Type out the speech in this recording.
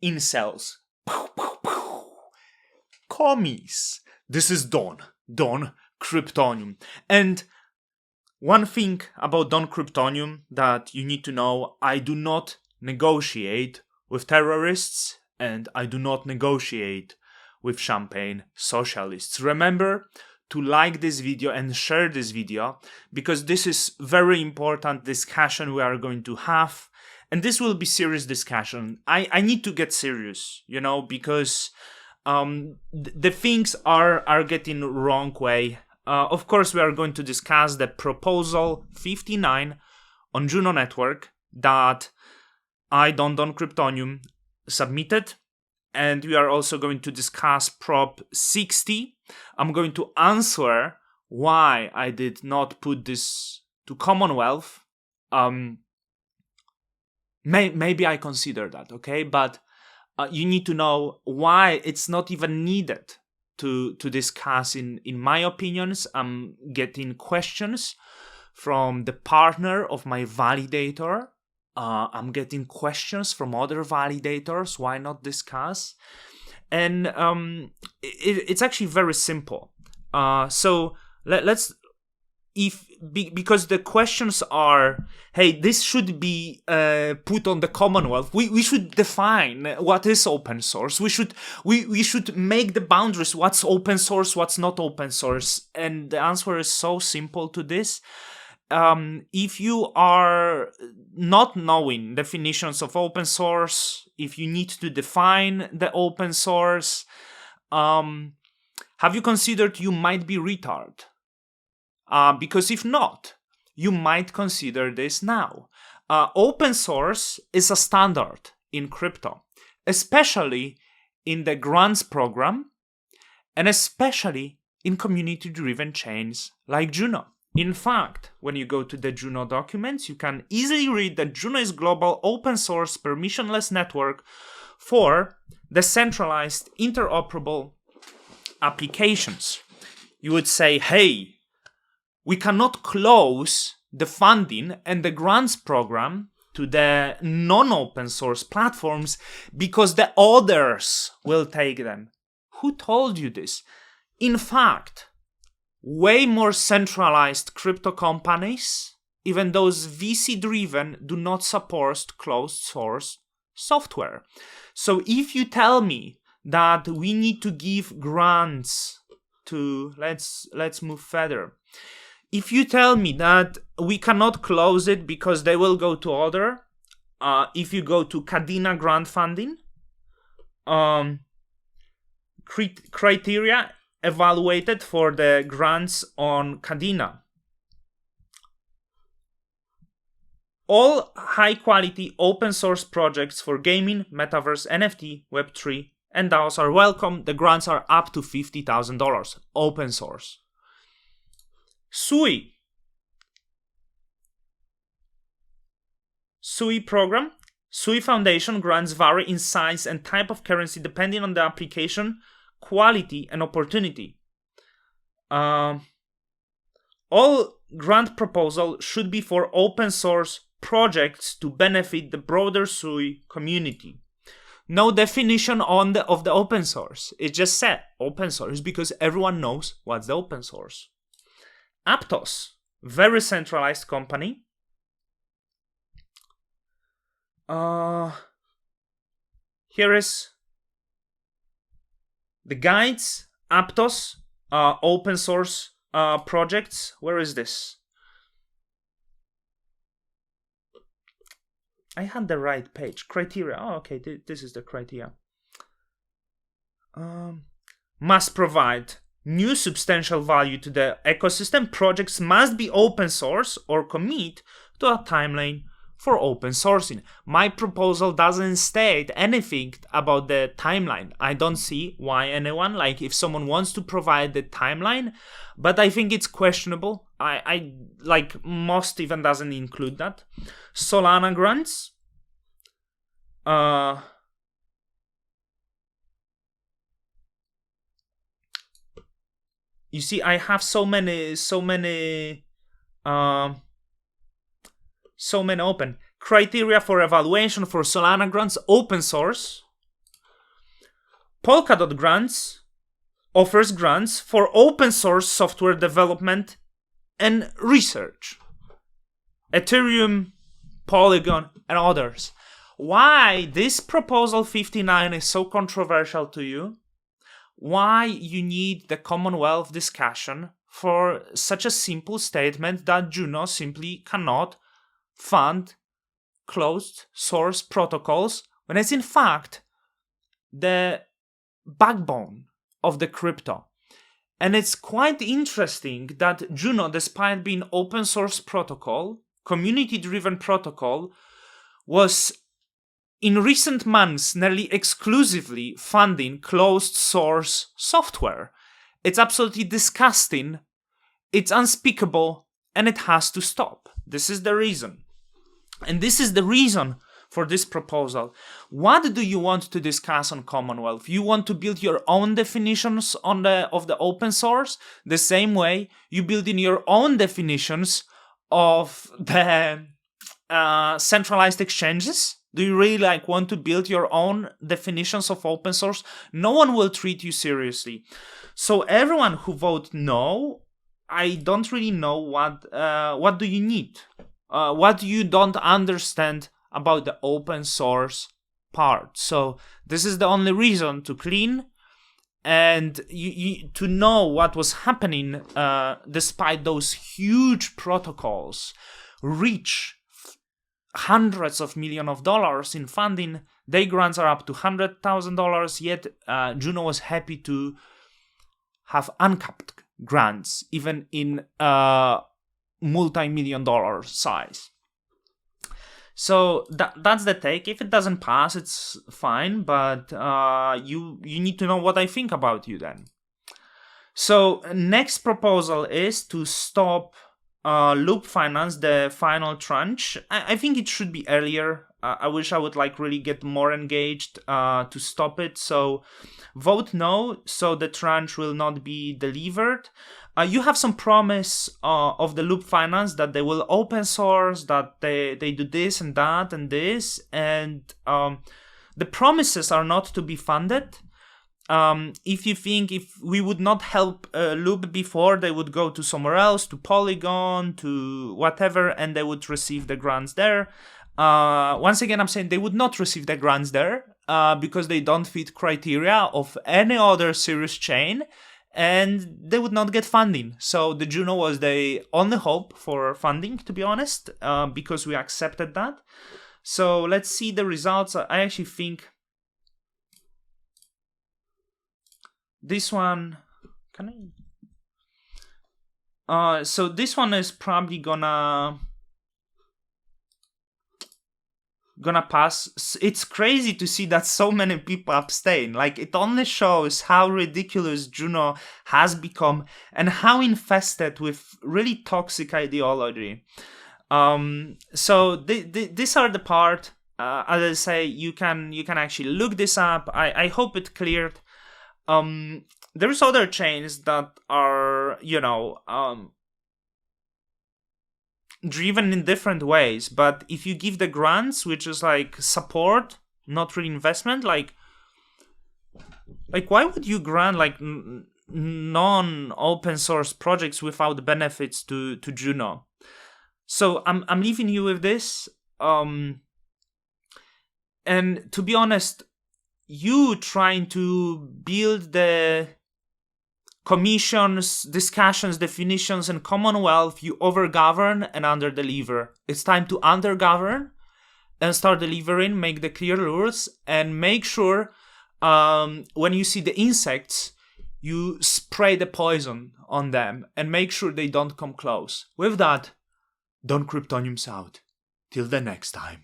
incels. Commies. This is Don Kryptonium. And one thing about Don Kryptonium that you need to know, I do not negotiate with terrorists and I do not negotiate with champagne socialists. Remember to like this video and share this video because this is very important discussion we are going to have. And this will be serious discussion. I need to get serious, because the things are getting wrong way. Of course, we are going to discuss the proposal 59 on Juno network that Don Kryptonium submitted. And we are also going to discuss Prop 60. I'm going to answer why I did not put this to Commonwealth. Maybe I consider that, okay? But you need to know why it's not even needed to discuss. In my opinions, I'm getting questions from the partner of my validator. I'm getting questions from other validators. Why not discuss? And it's actually very simple. So let's because the questions are, hey, this should be put on the Commonwealth. We should define what is open source. We should make the boundaries. What's open source? What's not open source? And the answer is so simple to this. If you are not knowing definitions of open source, if you need to define the open source, have you considered you might be retarded? Because if not, you might consider this now. Open source is a standard in crypto, especially in the grants program, and especially in community-driven chains like Juno. In fact, when you go to the Juno documents, you can easily read that Juno is global open source permissionless network for decentralized interoperable applications. You would say, hey, we cannot close the funding and the grants program to the non-open source platforms because the others will take them. Who told you this? In fact, way more centralized crypto companies, even those VC-driven, do not support closed source software. So if you tell me that we need to give grants to, let's move further. If you tell me that we cannot close it because they will go to other, if you go to Cadena grant funding, criteria evaluated for the grants on Cadena. All high-quality open-source projects for gaming, metaverse, NFT, Web3, and DAOs are welcome. The grants are up to $50,000. Open source. SUI program. SUI Foundation grants vary in size and type of currency depending on the application, quality, and opportunity. All grant proposals should be for open source projects to benefit the broader SUI community. No definition of the open source. It just said open source because everyone knows what's the open source. Aptos, very centralized company. Here is the guides, Aptos, open source projects. Where is this? I had the right page. Criteria. Oh, okay. This is the criteria. Must provide new substantial value to the ecosystem. Projects must be open source or commit to a timeline for open sourcing. My proposal doesn't state anything about the timeline. I don't see why anyone, if someone wants to provide the timeline, but I think it's questionable. I most even doesn't include that. Solana grants. You see, I have so many open. Criteria for evaluation for Solana grants, open source. Polkadot grants offers grants for open source software development and research. Ethereum, Polygon, and others. Why this proposal 59 is so controversial to you? Why you need the Commonwealth discussion for such a simple statement that Juno simply cannot fund closed source protocols, when it's in fact the backbone of the crypto. And it's quite interesting that Juno, despite being open source protocol, community-driven protocol, was in recent months nearly exclusively funding closed source software. It's absolutely disgusting, it's unspeakable, and it has to stop. This is the reason. And this is the reason for this proposal. What do you want to discuss on Commonwealth? You want to build your own definitions of the open source, the same way you build in your own definitions of the centralized exchanges? Do you really want to build your own definitions of open source? No one will treat you seriously. So everyone who vote no, I don't really know what do you need? What you don't understand about the open source part. So this is the only reason to clean and you to know what was happening despite those huge protocols reach hundreds of millions of dollars in funding. Their grants are up to $100,000, yet Juno was happy to have uncapped grants, even in multi-million-dollar size. So that's the take. If it doesn't pass, it's fine, but you need to know what I think about you then. So next proposal is to stop Loop Finance, the final tranche. I think it should be earlier. I wish I would really get more engaged to stop it. So vote no, so the tranche will not be delivered. You have some promise of the Loop Finance that they will open source, that they do this and that and this, and the promises are not to be funded. If you think if we would not help Loop before, they would go to somewhere else, to Polygon, to whatever, and they would receive the grants there. Once again, I'm saying they would not receive the grants there because they don't fit criteria of any other serious chain, and they would not get funding. So the Juno was the only hope for funding, to be honest, because we accepted that. So let's see the results. I actually think this one, so this one is probably gonna pass. It's crazy to see that so many people abstain. It only shows how ridiculous Juno has become and how infested with really toxic ideology. So these are the part. As I say, you can actually look this up. I hope it cleared. There's other chains that are, driven in different ways, but if you give the grants, which is support, not really investment, why would you grant non-open source projects without benefits to Juno? So I'm leaving you with this, and to be honest, you trying to build the commissions, discussions, definitions, and Commonwealth, you overgovern and underdeliver. It's time to undergovern and start delivering, make the clear rules, and make sure when you see the insects, you spray the poison on them and make sure they don't come close. With that, Don Kryptoniums out. Till the next time.